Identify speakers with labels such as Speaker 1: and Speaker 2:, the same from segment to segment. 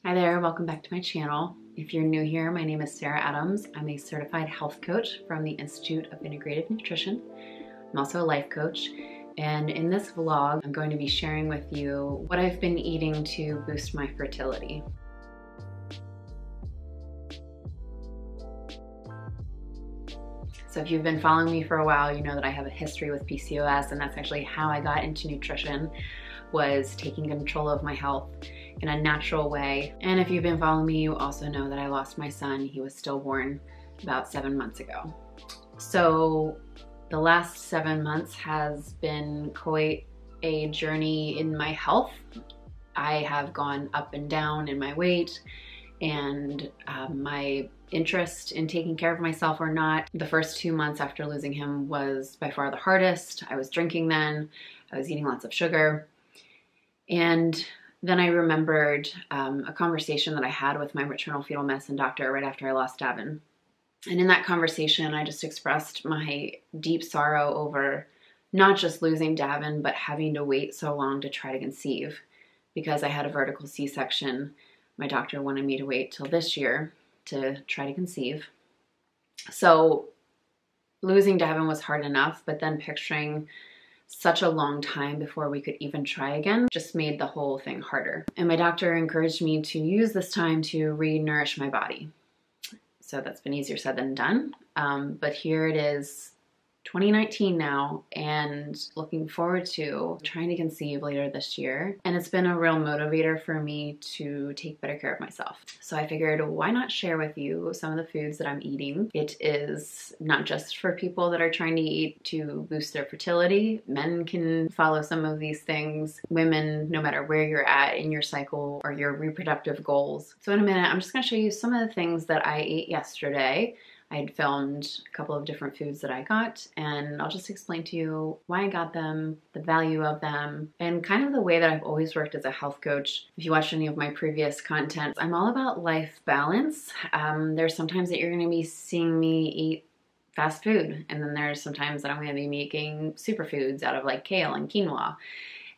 Speaker 1: Hi there, welcome back to my channel. If you're new here, my name is Sarah Adams. I'm a certified health coach from the Institute of Integrative Nutrition. I'm also a life coach, and in this vlog, I'm going to be sharing with you what I've been eating to boost my fertility. So if you've been following me for a while, you know that I have a history with PCOS, and that's actually how I got into nutrition, was taking control of my health in a natural way. And if you've been following me, you also know that I lost my son. He was stillborn about 7 months ago. So the last 7 months has been quite a journey in my health. I have gone up and down in my weight and my interest in taking care of myself or not. The first 2 months after losing him was by far the hardest. I was drinking then, I was eating lots of sugar. And then I remembered a conversation that I had with my maternal fetal medicine doctor right after I lost Davin. And in that conversation, I just expressed my deep sorrow over not just losing Davin, but having to wait so long to try to conceive. Because I had a vertical C-section, my doctor wanted me to wait till this year to try to conceive. So losing Davin was hard enough, but then picturing such a long time before we could even try again just made the whole thing harder. And my doctor encouraged me to use this time to re-nourish my body. So that's been easier said than done. But here it is, 2019 now, and looking forward to trying to conceive later this year. And it's been a real motivator for me to take better care of myself. So I figured, why not share with you some of the foods that I'm eating? It is not just for people that are trying to eat to boost their fertility. Men can follow some of these things. Women, no matter where you're at in your cycle or your reproductive goals. So in a minute, I'm just going to show you some of the things that I ate yesterday. I had filmed a couple of different foods that I got, and I'll just explain to you why I got them, the value of them, and kind of the way that I've always worked as a health coach. If you watched any of my previous content, I'm all about life balance. There's sometimes that you're going to be seeing me eat fast food, and then there's sometimes that I'm going to be making superfoods out of like kale and quinoa,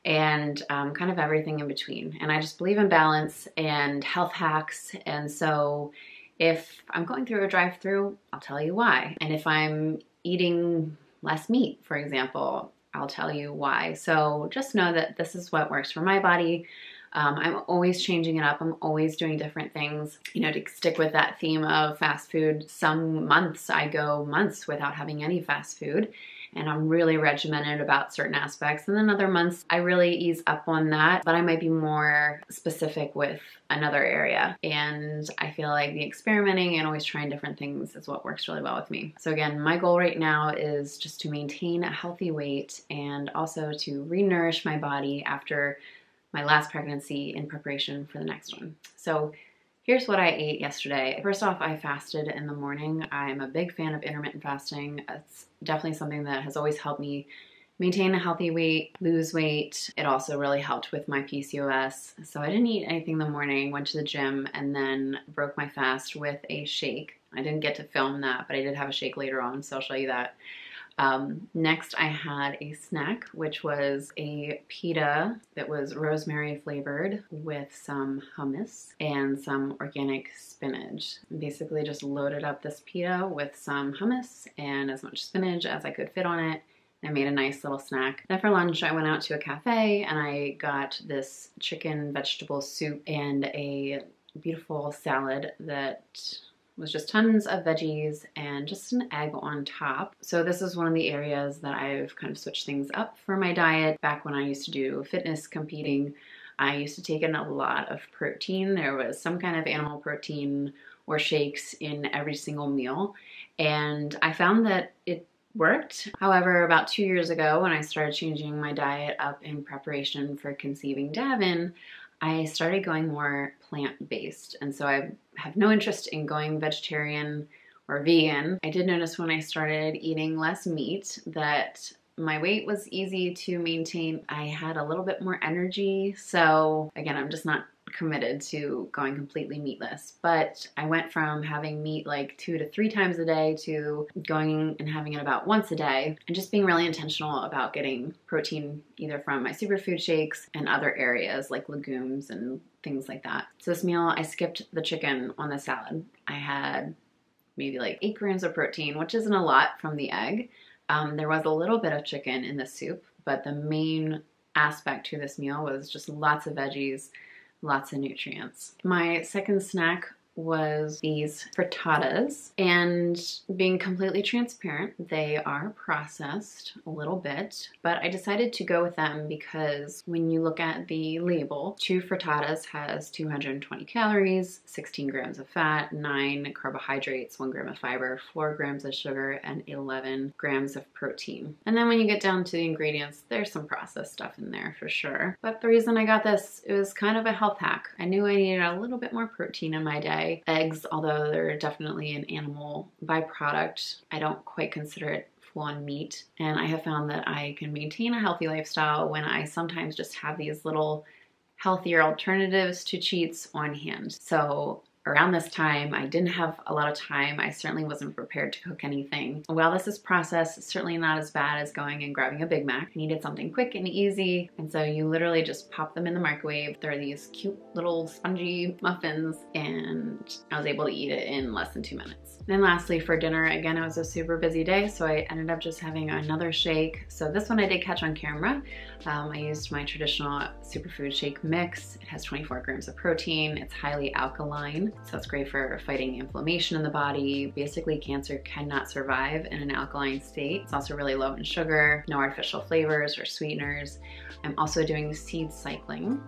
Speaker 1: and kind of everything in between. And I just believe in balance and health hacks, and so if I'm going through a drive-through, I'll tell you why. And if I'm eating less meat, for example, I'll tell you why. So just know that this is what works for my body. I'm always changing it up. I'm always doing different things, you know, to stick with that theme of fast food. Some months I go months without having any fast food, and I'm really regimented about certain aspects. And then other months I really ease up on that, but I might be more specific with another area. And I feel like the experimenting and always trying different things is what works really well with me. So again, my goal right now is just to maintain a healthy weight and also to re-nourish my body after my last pregnancy in preparation for the next one. So here's what I ate yesterday. First off, I fasted in the morning. I'm a big fan of intermittent fasting. It's definitely something that has always helped me maintain a healthy weight, lose weight. It also really helped with my PCOS. So I didn't eat anything in the morning, went to the gym, and then broke my fast with a shake. I didn't get to film that, but I did have a shake later on, so I'll show you that. Next, I had a snack, which was a pita that was rosemary flavored with some hummus and some organic spinach. Basically just loaded up this pita with some hummus and as much spinach as I could fit on it. I made a nice little snack. Then for lunch, I went out to a cafe and I got this chicken vegetable soup and a beautiful salad that was just tons of veggies and just an egg on top. So this is one of the areas that I've kind of switched things up for my diet. Back when I used to do fitness competing, I used to take in a lot of protein. There was some kind of animal protein or shakes in every single meal, and I found that it worked. However, about 2 years ago, when I started changing my diet up in preparation for conceiving Davin, I started going more plant-based, and so I have no interest in going vegetarian or vegan. I did notice when I started eating less meat that my weight was easy to maintain. I had a little bit more energy, so again, I'm just not committed to going completely meatless, but I went from having meat like 2 to 3 times a day to going and having it about once a day, and just being really intentional about getting protein either from my superfood shakes and other areas like legumes and things like that. So this meal, I skipped the chicken on the salad. I had maybe like 8 grams of protein, which isn't a lot from the egg. There was a little bit of chicken in the soup, but the main aspect to this meal was just lots of veggies, lots of nutrients. My second snack was these frittatas, and being completely transparent, they are processed a little bit, but I decided to go with them because when you look at the label, 2 frittatas has 220 calories, 16 grams of fat, 9 carbohydrates, 1 gram of fiber, 4 grams of sugar, and 11 grams of protein. And then when you get down to the ingredients, there's some processed stuff in there for sure. But the reason I got this, it was kind of a health hack. I knew I needed a little bit more protein in my day. Eggs, although they're definitely an animal byproduct, I don't quite consider it full-on meat. And I have found that I can maintain a healthy lifestyle when I sometimes just have these little healthier alternatives to cheats on hand. So around this time, I didn't have a lot of time. I certainly wasn't prepared to cook anything. While this is processed, it's certainly not as bad as going and grabbing a Big Mac. I needed something quick and easy, and so you literally just pop them in the microwave. They're these cute little spongy muffins, and I was able to eat it in less than 2 minutes. And then lastly, for dinner, again, it was a super busy day, so I ended up just having another shake. So this one I did catch on camera. I used my traditional superfood shake mix. It has 24 grams of protein. It's highly alkaline, so it's great for fighting inflammation in the body. Basically, cancer cannot survive in an alkaline state. It's also really low in sugar, no artificial flavors or sweeteners. I'm also doing seed cycling,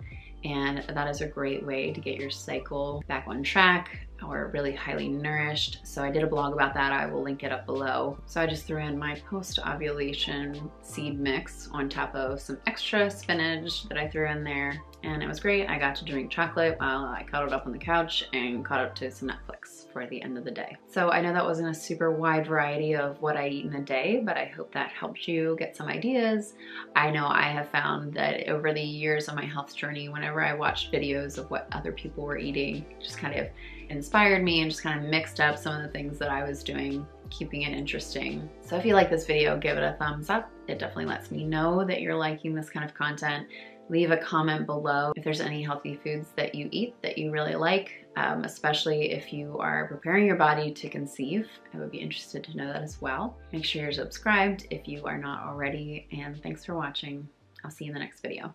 Speaker 1: and that is a great way to get your cycle back on track or really highly nourished. So I did a blog about that. I will link it up below. So I just threw in my post-ovulation seed mix on top of some extra spinach that I threw in there, and it was great. I got to drink chocolate while I cuddled up on the couch and caught up to some Netflix for the end of the day. So I know that wasn't a super wide variety of what I eat in a day, but I hope that helped you get some ideas. I know I have found that over the years of my health journey, whenever I watched videos of what other people were eating, it just kind of inspired me and just kind of mixed up some of the things that I was doing, keeping it interesting. So if you like this video, give it a thumbs up. It definitely lets me know that you're liking this kind of content. Leave a comment below if there's any healthy foods that you eat that you really like, especially if you are preparing your body to conceive. I would be interested to know that as well. Make sure you're subscribed if you are not already, and thanks for watching. I'll see you in the next video.